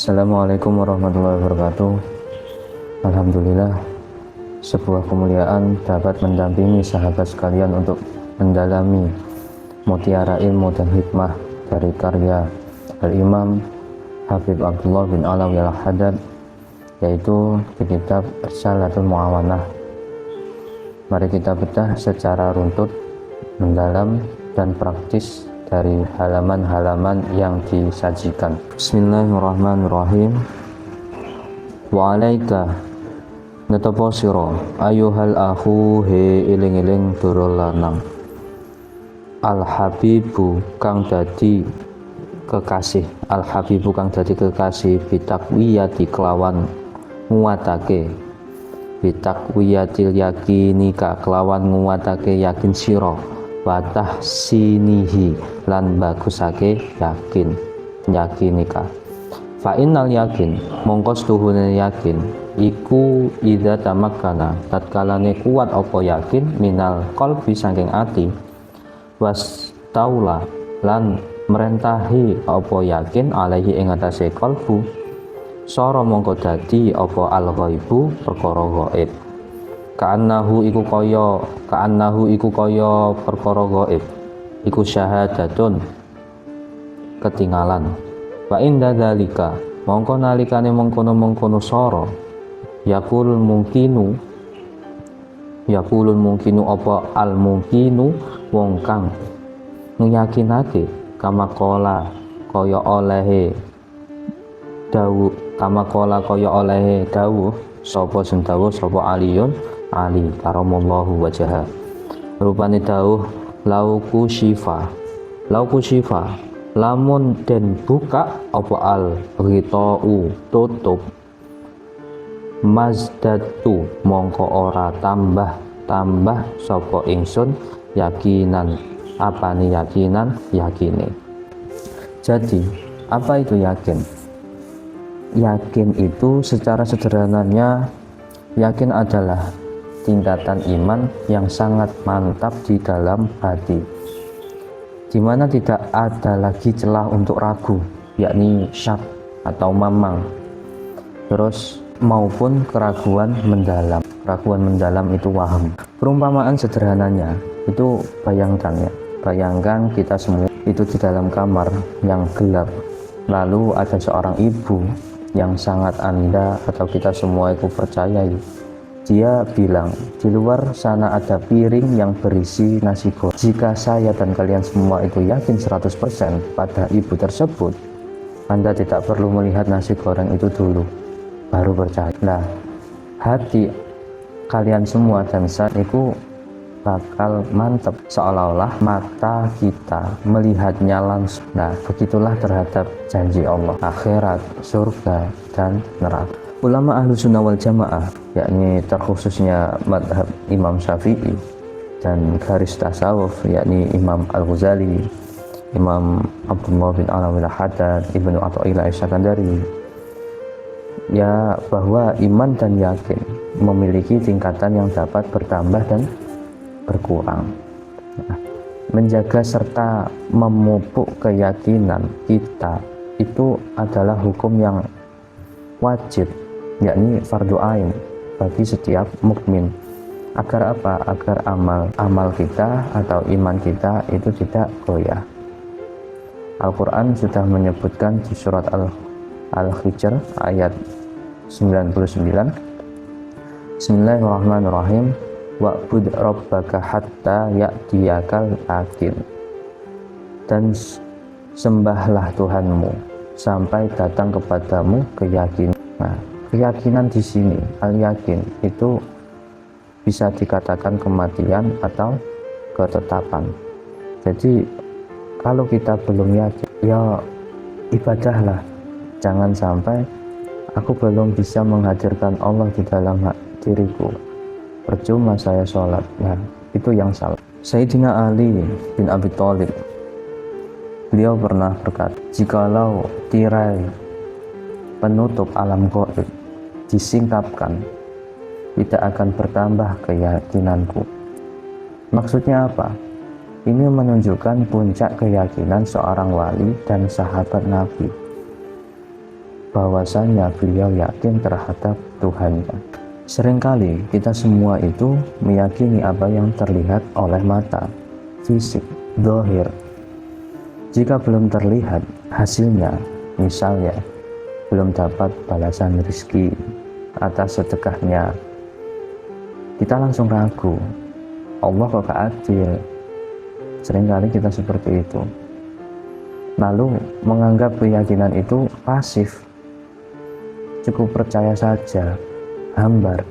Assalamualaikum warahmatullahi wabarakatuh. Alhamdulillah, sebuah kemuliaan dapat mendampingi sahabat sekalian untuk mendalami mutiara ilmu dan hikmah dari karya Al-Imam Habib Abdullah bin Alawi Al-Haddad, yaitu di kitab Risyalatul Mu'awanah. Mari kita bedah secara runtut, mendalam dan praktis dari halaman-halaman yang disajikan. Bismillahirrahmanirrahim. Wa alaika netopo sira ayuhal akhu he iling-iling doro lanang, al habibu kang dadi kekasih, al habibu kang dadi kekasih bitakwiyati kelawan nguatake, bitakwiyatil yakinika kelawan nguatake yakin sira, watah sinihi lan bagusake yakinika. Fa innal yakin mongko stuhune yakin iku idza tamakkana tatkalane kuat apa yakin minal qalbi saking ati, was taula lan merentahi apa yakin alaihi ing atase qalbu, sara mongko dadi apa al ghaibu perkara gaib. Ka'annahu iku kaya perkara gaib iku syahadatun ketinggalan. Wa inda dzalika mongko nalikane mengkono sara yaqulul mungkinu apa al mungkinu wong kang nyakinake kamakola kaya olehe dawuh sapa sendawuh sapa aliyun Ali karamallahu wajha, rupane dawuh lauku syifa lamun den buka apa al ghitau tutup, mazdatu mongko ora tambah sapa ingsun yakinan apane yakine. Jadi apa itu yakin? Yakin itu secara sederhananya, yakin adalah tingkatan iman yang sangat mantap di dalam hati, di mana tidak ada lagi celah untuk ragu, yakni syak atau mamang, terus maupun keraguan mendalam itu waham. Perumpamaan sederhananya itu bayangkan kita semua itu di dalam kamar yang gelap, lalu ada seorang ibu yang sangat Anda atau kita semua itu percayai. Dia bilang, di luar sana ada piring yang berisi nasi goreng. Jika saya dan kalian semua itu yakin 100% pada ibu tersebut, Anda tidak perlu melihat nasi goreng itu dulu, baru percaya. Nah, hati kalian semua dan saya itu bakal mantap, seolah-olah mata kita melihatnya langsung. Nah, begitulah terhadap janji Allah, akhirat, surga, dan neraka. Ulama ahlu sunnah wal jamaah, yakni terkhususnya madhab Imam Syafi'i dan garis tasawuf, yakni Imam Al-Ghazali, Imam Abdullah bin Alawi Al-Haddad, Ibnu Athaillah As-Sakandari, ya bahwa iman dan yakin memiliki tingkatan yang dapat bertambah dan berkurang. Nah, menjaga serta memupuk keyakinan kita itu adalah hukum yang wajib, yakni fardu ain bagi setiap mukmin. Agar apa? Agar amal kita atau iman kita itu tidak goyah. Al-Quran sudah menyebutkan di surat Al-Hijr ayat 99, Bismillahirrahmanirrahim, wa'bud rabbaka hatta ya'tiyakal yaqin, dan sembahlah Tuhanmu sampai datang kepadamu keyakinan. Nah, keyakinan di sini, al-yakin, itu bisa dikatakan kematian atau ketetapan. Jadi kalau kita belum yakin, ya ibadahlah. Jangan sampai aku belum bisa menghadirkan Allah di dalam diriku, percuma saya sholat. Nah, itu yang salah. Sayyidina Ali bin Abi Thalib, beliau pernah berkata, jikalau tirai penutup alam gaib disingkapkan, tidak akan bertambah keyakinanku. Maksudnya apa? Ini menunjukkan puncak keyakinan seorang wali dan sahabat Nabi. bahwasanya beliau yakin terhadap Tuhannya. Seringkali kita semua itu meyakini apa yang terlihat oleh mata, fisik, zahir. Jika belum terlihat hasilnya, misalnya belum dapat balasan rezeki atas sedekahnya, kita langsung ragu, Allah kok gak adil. Seringkali kita seperti itu. Lalu menganggap keyakinan itu pasif, cukup percaya saja, hambar,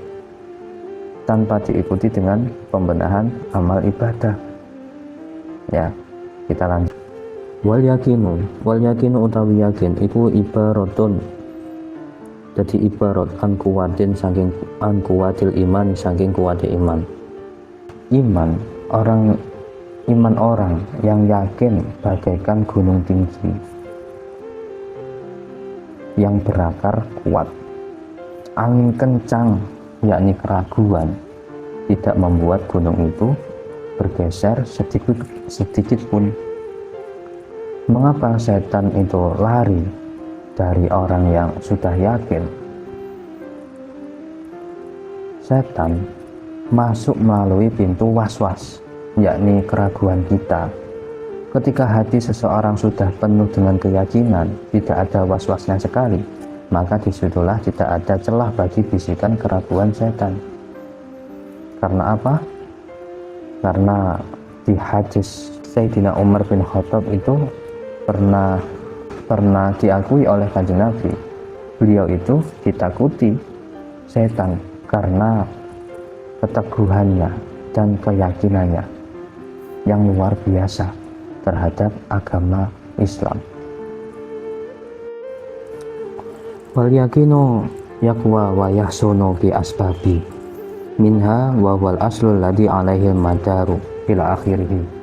tanpa diikuti dengan pembenahan amal ibadah. Ya, kita lanjut. Wal yakinu utawi yakin iku ibaratun. Jadi ibarat an kuwatin saking an kuwatil iman saking kuwate iman. Iman orang yang yakin bagaikan gunung tinggi yang berakar kuat. Angin kencang, yakni keraguan, tidak membuat gunung itu bergeser sedikit pun. Mengapa setan itu lari dari orang yang sudah yakin? Setan masuk melalui pintu was-was, yakni keraguan kita. Ketika hati seseorang sudah penuh dengan keyakinan, tidak ada was-wasnya sekali, maka disitulah tidak ada celah bagi bisikan keraguan setan. Karena apa? Karena di hadis Sayyidina Umar bin Khattab itu pernah diakui oleh Kanjeng Nabi, beliau itu ditakuti setan karena keteguhannya dan keyakinannya yang luar biasa terhadap agama Islam. Wal yakinu yaqwa wa yahsunu bi asbabi minha wa wal aslul ladzi alaihi madaru ila akhirih.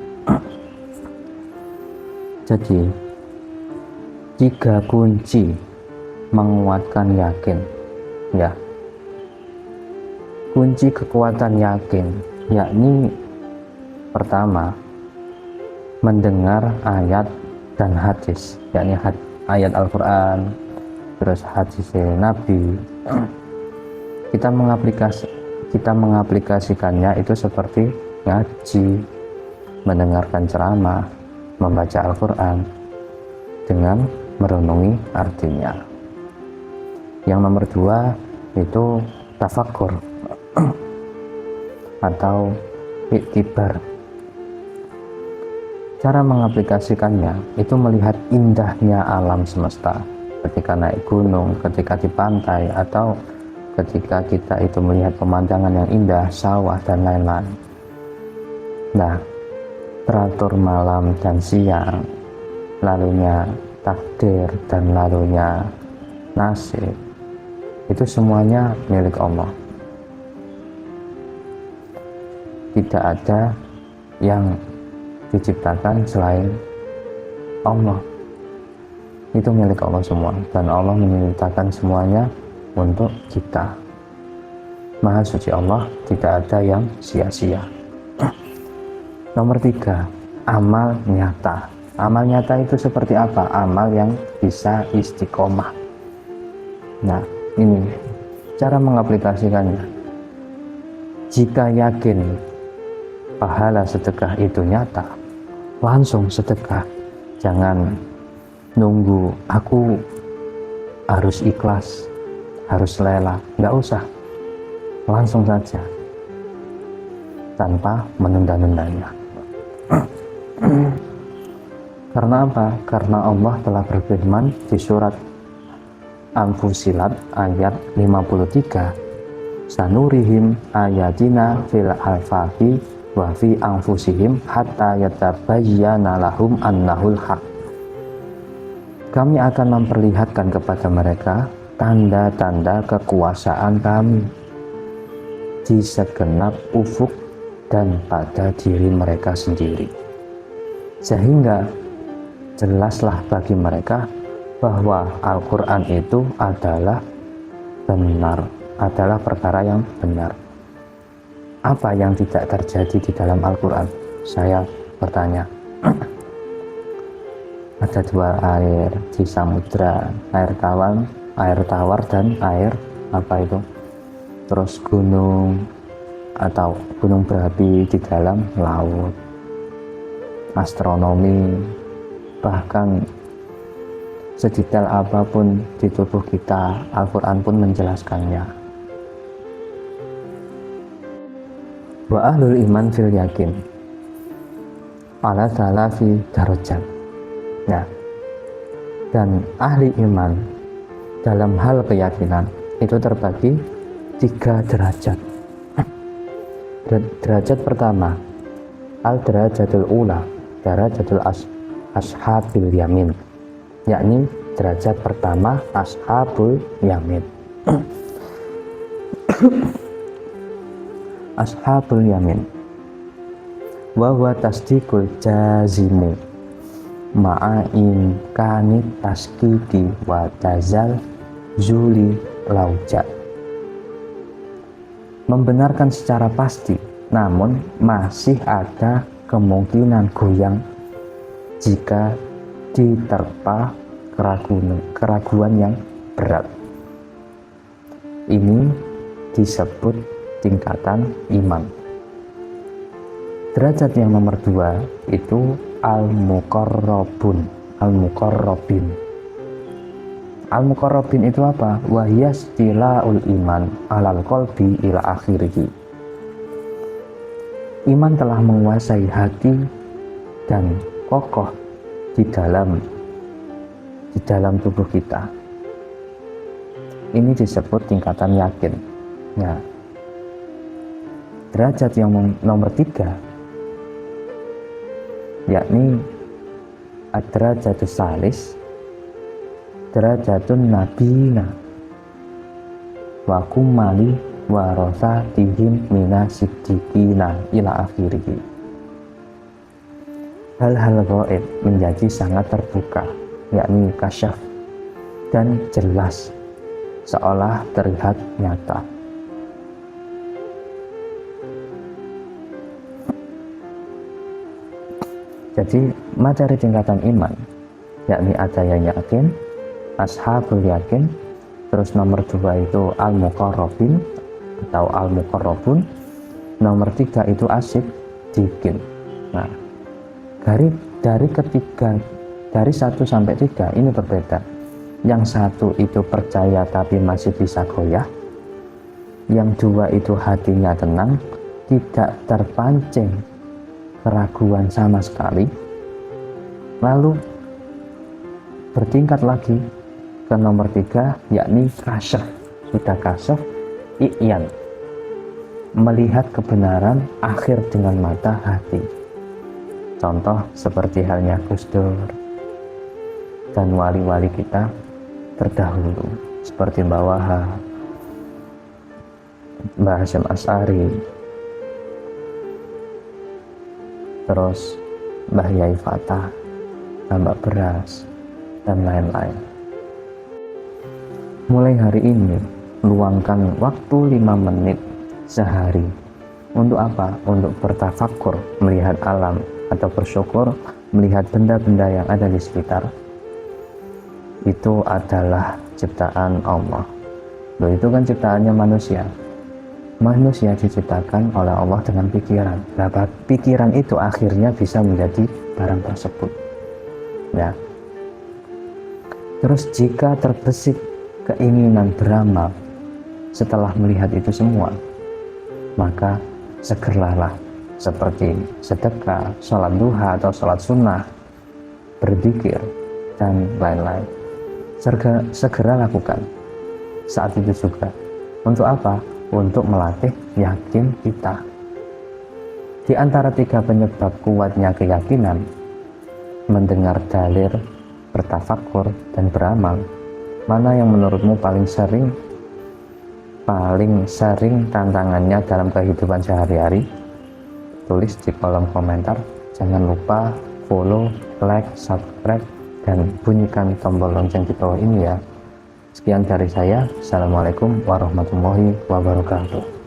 Jadi 3 kunci menguatkan yakin, ya. Kunci kekuatan yakin yakni pertama, mendengar ayat dan hadis, yakni ayat Al-Quran, terus hadis Nabi. Kita mengaplikasikannya itu seperti ngaji, mendengarkan ceramah, membaca Al-Quran dengan merenungi artinya. Yang nomor 2 itu tafakkur atau iktibar. Cara mengaplikasikannya itu melihat indahnya alam semesta ketika naik gunung, ketika di pantai, atau ketika kita itu melihat pemandangan yang indah, sawah dan lain-lain. Nah, teratur malam dan siang, lalunya takdir dan lalunya nasib, itu semuanya milik Allah. Tidak ada yang diciptakan selain Allah. Itu milik Allah semua, dan Allah menciptakan semuanya untuk kita. Maha suci Allah, tidak ada yang sia-sia. Nomor 3, amal nyata. Amal nyata itu seperti apa? Amal yang bisa istiqomah. Nah, ini cara mengaplikasikannya. Jika yakin pahala sedekah itu nyata, langsung sedekah. Jangan nunggu aku harus ikhlas, harus rela. Nggak usah, langsung saja tanpa menunda-nundanya. Karena apa? Karena Allah telah berfirman di surat Al-Fusilat ayat 53, sanurihim ayatina fil afaqi wa fi anfusihim hatta yatabayyana lahum annahul haq. Kami akan memperlihatkan kepada mereka tanda-tanda kekuasaan kami di segenap ufuk dan pada diri mereka sendiri, sehingga jelaslah bagi mereka bahwa Al-Quran itu adalah benar, adalah perkara yang benar. Apa yang tidak terjadi di dalam Al-Quran? Saya bertanya. Ada 2 air di samudra, air tawar air tawar dan air apa itu, terus gunung atau gunung berapi di dalam laut, astronomi, bahkan sedetail apapun di tubuh kita, Al-Quran pun menjelaskannya. Wa ahlul iman fil yakin ala salafi darajat. Nah, dan ahli iman dalam hal keyakinan itu terbagi 3 derajat. Derajat pertama, al-derajatul ula, derajatul ashabil yamin, yakni derajat pertama ashabul yamin. Ashabul yamin wa huwa tasdiqul jazimu ma'in kanit taskiki wa tazal zuli lauja, membenarkan secara pasti namun masih ada kemungkinan goyang jika diterpa keraguan yang berat. Ini disebut tingkatan iman. Derajat yang nomor 2 itu al-muqarrabun, al-muqarrabin. Al-muqarrabin itu apa? Wahyastila'ul iman alal qalbi ila akhirih. Iman telah menguasai hati dan kokoh di dalam tubuh kita. Ini disebut tingkatan yakin. Nah, derajat yang nomor 3 yakni ad-derajatus salis, derajatun nabiyina wa kumali wa rosatihim minasiddiqina ila akhirih. Hal-hal gaib menjadi sangat terbuka, yakni kasyaf dan jelas, seolah terlihat nyata. Jadi materi tingkatan iman yakni ada yang yakin, ashabul yakin, terus nomor 2 itu al-muqarrabin atau al-muqarrabun, nomor 3 itu as-siddiqin. Nah, dari 1 sampai 3 ini berbeda. Yang 1 itu percaya tapi masih bisa goyah, yang 2 itu hatinya tenang, tidak terpancing keraguan sama sekali, lalu bertingkat lagi ke nomor 3 yakni kasyaf, sudah kasyaf, i'yan, melihat kebenaran akhir dengan mata hati. Contoh seperti halnya Gus Dur dan wali-wali kita terdahulu seperti Mbah Wahab, Mbah Hasyim Asy'ari, terus Mbah Yai Fatah, Mbak Beras, dan lain-lain. Mulai hari ini, luangkan waktu 5 menit sehari. Untuk apa? Untuk bertafakur, melihat alam, atau bersyukur melihat benda-benda yang ada di sekitar. Itu adalah ciptaan Allah. Loh, itu kan ciptaannya manusia. Manusia diciptakan oleh Allah dengan pikiran. Nah, pikiran itu akhirnya bisa menjadi barang tersebut. Ya. Terus jika terbesit keinginan beramal setelah melihat itu semua, maka segeralah seperti sedekah, sholat duha atau sholat sunnah, berzikir, dan lain-lain. Segera lakukan saat itu juga. Untuk apa? Untuk melatih yakin kita. Di antara 3 penyebab kuatnya keyakinan, mendengar dalil, bertafakur, dan beramal, mana yang menurutmu paling sering tantangannya dalam kehidupan sehari-hari? Tulis di kolom komentar. Jangan lupa follow, like, subscribe, dan bunyikan tombol lonceng di bawah ini ya. Sekian dari saya. Assalamualaikum warahmatullahi wabarakatuh.